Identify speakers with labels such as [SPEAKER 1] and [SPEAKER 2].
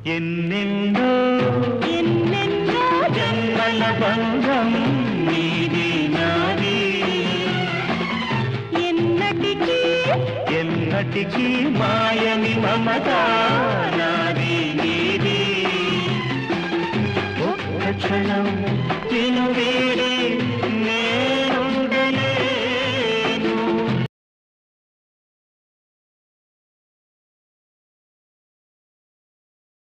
[SPEAKER 1] ఎన్నెన్నో ఎన్నెన్నో జన్మల బంధం నీది నాది ఎన్నటికీ ఎన్నటికీ మాయని మమత నాది నీది ఒక్క క్షణం తిను వేడి